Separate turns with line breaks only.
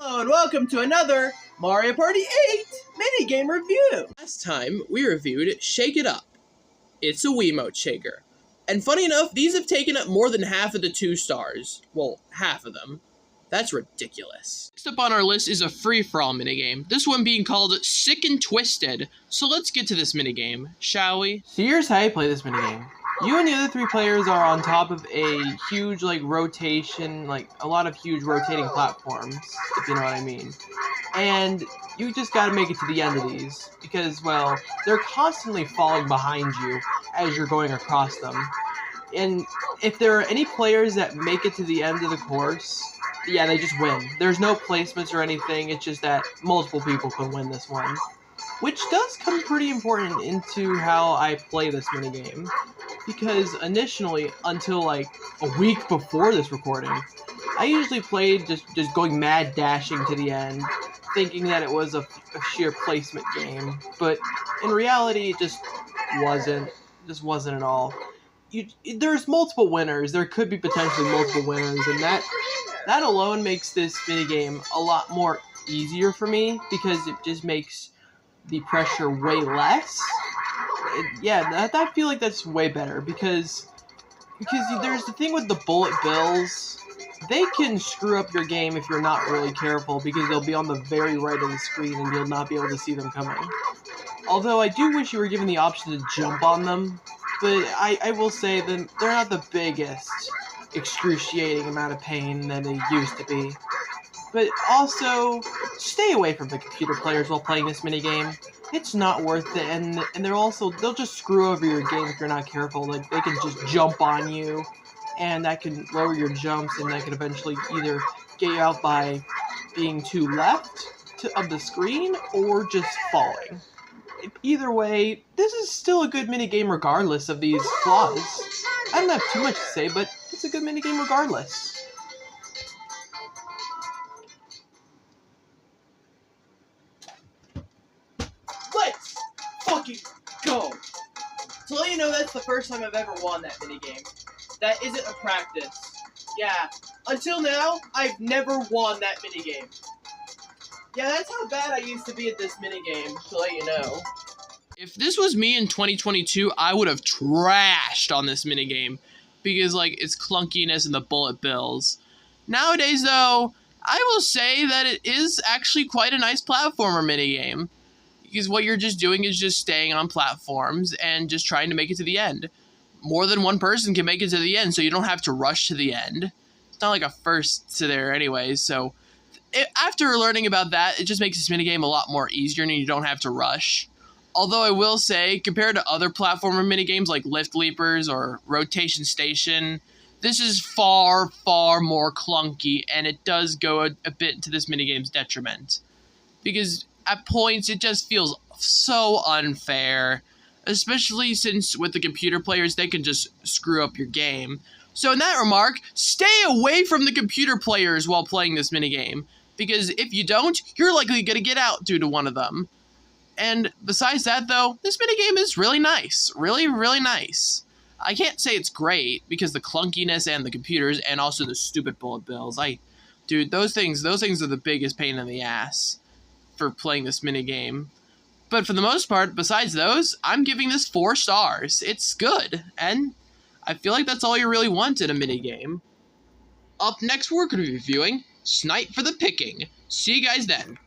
Hello and welcome to another Mario Party 8 minigame review! Last time, we reviewed Shake It Up. It's a Wiimote shaker. And funny enough, these have taken up more than half of the 2 stars. Well, half of them. That's ridiculous. Next up on our list is a free-for-all minigame, this one being called Sick and Twisted. So let's get to this minigame, shall we?
So here's how you play this minigame. You and the other 3 players are on top of a huge, rotation, a lot of huge rotating platforms, if you know what I mean. And you just gotta make it to the end of these, because, well, they're constantly falling behind you as you're going across them. And if there are any players that make it to the end of the course, yeah, they just win. There's no placements or anything, it's just that multiple people can win this one. Which does come pretty important into how I play this minigame. Because initially, until a week before this recording, I usually played just going mad dashing to the end, thinking that it was a sheer placement game. But in reality, it just wasn't. Just wasn't at all. There's multiple winners. There could be potentially multiple winners, and that alone makes this minigame a lot more easier for me, because it just makes the pressure way less. I feel like that's way better, because there's the thing with the bullet bills. They can screw up your game if you're not really careful, because they'll be on the very right of the screen and you'll not be able to see them coming. Although I do wish you were given the option to jump on them, but I will say that they're not the biggest excruciating amount of pain that they used to be. But also, stay away from the computer players while playing this minigame. It's not worth it, and they'll just screw over your game if you're not careful. They can just jump on you, and that can lower your jumps, and that can eventually either get you out by being too left of the screen, or just falling. Either way, this is still a good minigame regardless of these flaws. I don't have too much to say, but it's a good minigame regardless.
Let's fucking go! To let you know, that's the first time I've ever won that minigame. That isn't a practice. Yeah, until now, I've never won that minigame. Yeah, that's how bad I used to be at this minigame, to let you know. If this was me in 2022, I would have trashed on this minigame, because, its clunkiness and the bullet bills. Nowadays, though, I will say that it is actually quite a nice platformer minigame. Because what you're just doing is just staying on platforms and just trying to make it to the end. More than one person can make it to the end, so you don't have to rush to the end. It's not like a first to there anyways, so after learning about that, it just makes this minigame a lot more easier and you don't have to rush. Although I will say, compared to other platformer minigames like Lift Leapers or Rotation Station, this is far, far more clunky, and it does go a bit to this minigame's detriment. Because at points, it just feels so unfair, especially since with the computer players, they can just screw up your game. So in that remark, stay away from the computer players while playing this minigame, because if you don't, you're likely going to get out due to one of them. And besides that, though, this minigame is really nice. Really, really nice. I can't say it's great, because the clunkiness and the computers, and also the stupid bullet bills, dude, those things are the biggest pain in the ass for playing this minigame. But for the most part, besides those, I'm giving this 4 stars. It's good, and I feel like that's all you really want in a minigame. Up next, we're going to be reviewing Snipe for the Picking. See you guys then.